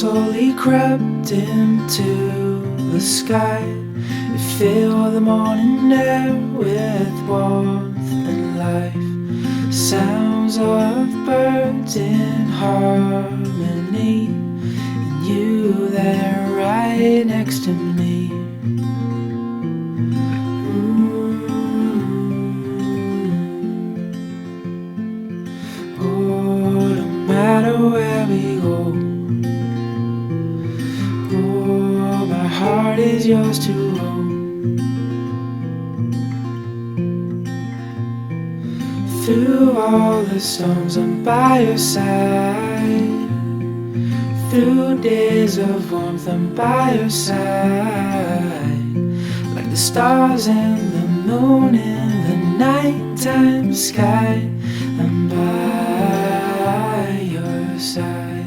slowly crept into the sky. It filled the morning air with warmth and life. Sounds of birds in harmony, and you there right next to me. Oh, no matter where we go, oh, my heart is yours to hold. Through all the storms, I'm by your side. Through days of warmth, I'm by your side. Like the stars and the moon in the nighttime sky, I'm by your side.